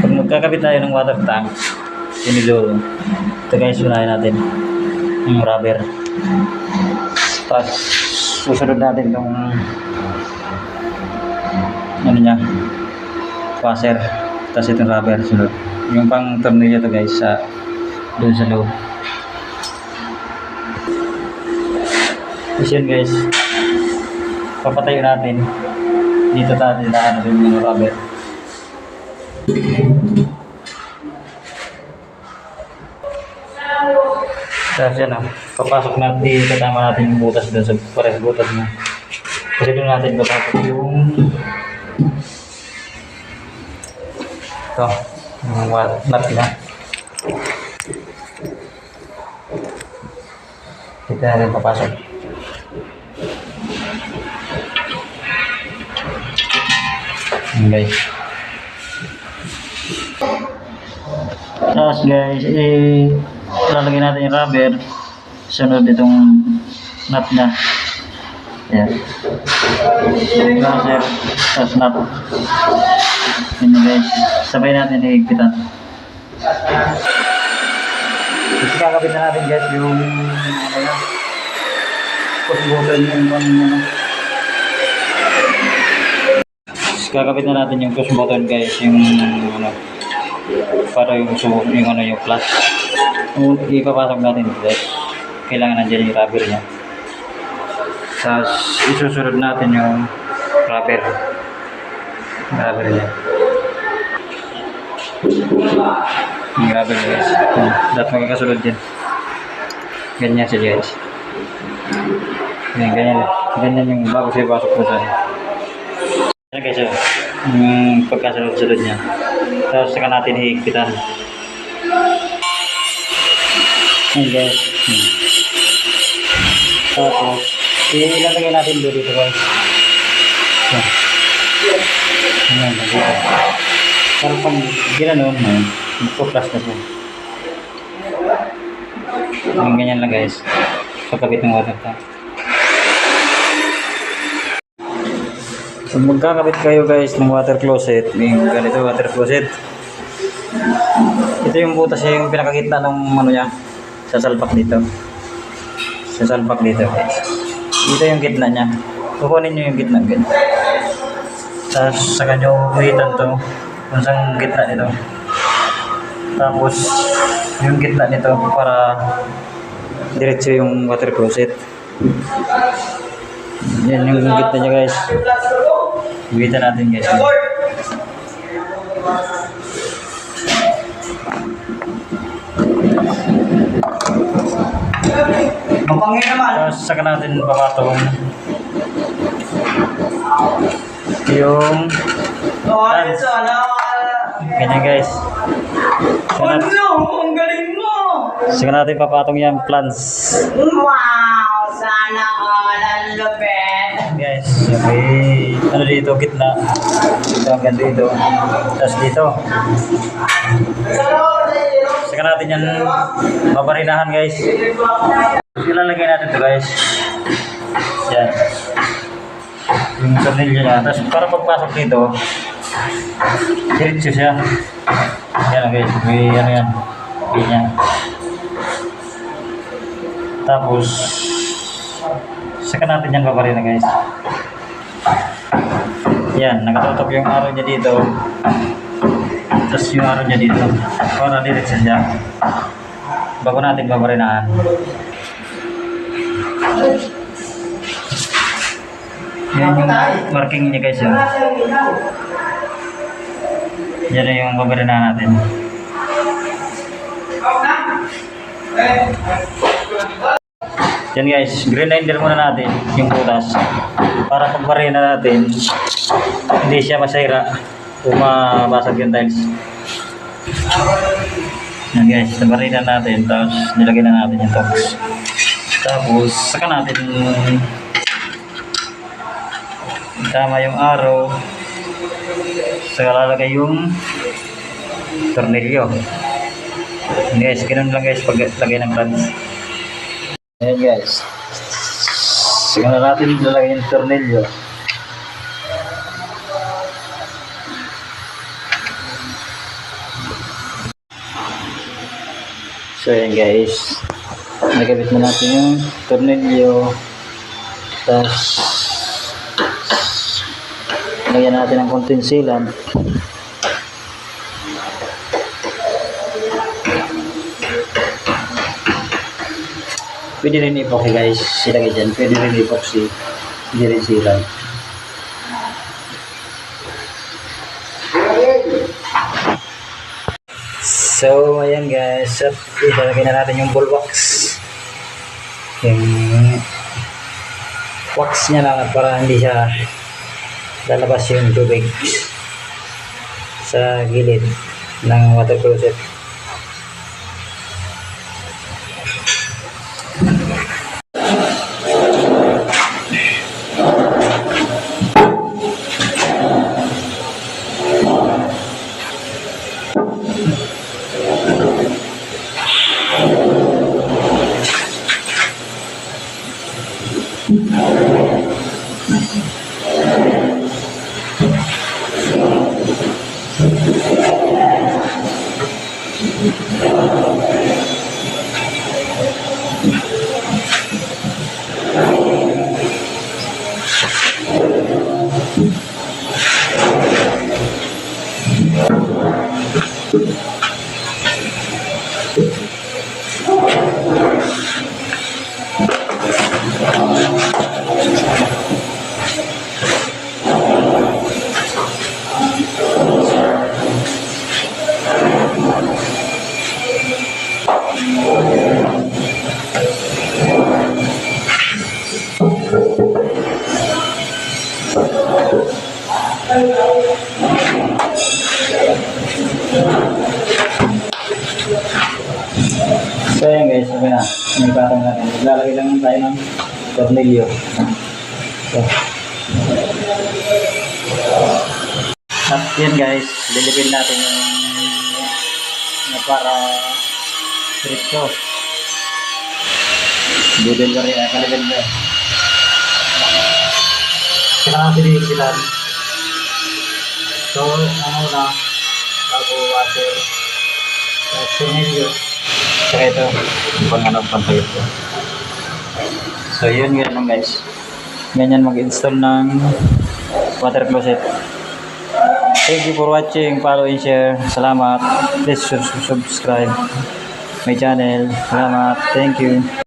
Pag magkakabit tayo ng water tank, sinilolo. Ito guys, unahin natin yung rubber. Tapos susunod natin itong ano niya, washer. Tapos itong rubber sunod. Yung pang tornilyo to guys sa doon sa loob. Tapos yun guys, papatayo natin. Dito natin na yung rubber. Tapos yan papasok natin dito, kasama natin yung butas doon sa pares butas na. Kasi doon natin papasok yung ito, yung nut na. Dito natin papasok. Guys. Tapos guys, lalagyan natin yung rubber. Sunod itong nut na. Ayan. Washer, tapos nut. Yan guys. Sabay natin hihigpitan. Tapos kakabit na natin guys yung push button yung kakabit na natin yung push button guys, yung para yung yung plus. Ipapasok natin guys. Kailangan nandiyan yung rubber niya. Tapos isusunod natin yung rubber niya. Yung rubber guys. Dapat magkakasunod din. Ganyan siya guys. Ganyan yung bago siya pasok po sa yan guys, yung pagkasunod-sunod niya. Tapos saka natin hihigpitan. Ayan guys. Tapos ilalagay natin dito guys. Ayan, dito. Para pag ginanon, magpo-plus na siya. Ganyan lang guys. Pagkabit ng water tank. Kung magkakabit kayo guys ng water closet, yung ganito water closet, ito yung butas yung pinakakita ng ano niya, sa salpak dito guys. Dito yung gitna niya, kukunin nyo yung gitna guys. Tapos saka nyo uhitan to kung saan gitna nito. Tapos yung gitna nito para diretso yung water closet. Yan yung gitna niya guys. Uhitan natin guys. Mapangin naman. Tapos saka natin papatong yung pants. Ganyan guys. Ang galing mo! Saka natin papatong yung plants. Wow! Sana all ang lupit! Guys, okay. Ano dito, gitna. Dito hanggang dito. Tapos dito. Saka natin yan mabarinahan guys. Ilalagay natin ito guys. Yan. Yung tornilyo niya. Tapos para pagpasok dito, diretso siya. Yan guys. May ano yan. Ganyan. Tapos saka natin yan babarina guys. Yan. Nakatutok yung araw niya dito. Tapos yung araw niya dito. Para diretso siya. Bago natin babarinahan. Yan yung marking niya guys. Yan na yung babarinahan natin. Yan guys, grinder muna natin yung butas para pagbarina natin hindi siya masira o mabasag yung tiles. Yan guys, nabarina natin tapos nilagay na natin yung tox. Tapos saka natin tama yung araw, saka lalagay yung tornilyo. Guys, ganun lang guys paglagay ng plants. Ayan guys, saka na natin lalagay yung tornilyo. So yan guys, nagabit na natin yung tornilyo. Tapos lagyan natin ng konting sealant. Pwede rin epoxy guys, silagay dyan. Pwede rin epoxy, hindi rin sealant. So ayan guys, at ilalagay na natin yung ball wax. Yung wax niya lang para hindi siya lalabas yung tubig sa gilid ng water closet. So ayan guys, okay na. May patong natin. Maglalagay lang tayo ng tornilyo. So. At yan guys, lilipin natin yung para diretso. Budol ka rin, kalibin mo. Kailangan sinisilan. So, ano na, bago water, tornilyo. Saka ito, pang ano, pantayot ko. So yun ganun guys. Ganyan mag-install ng water closet. Thank you for watching, follow and share. Salamat. Please subscribe my channel. Salamat. Thank you.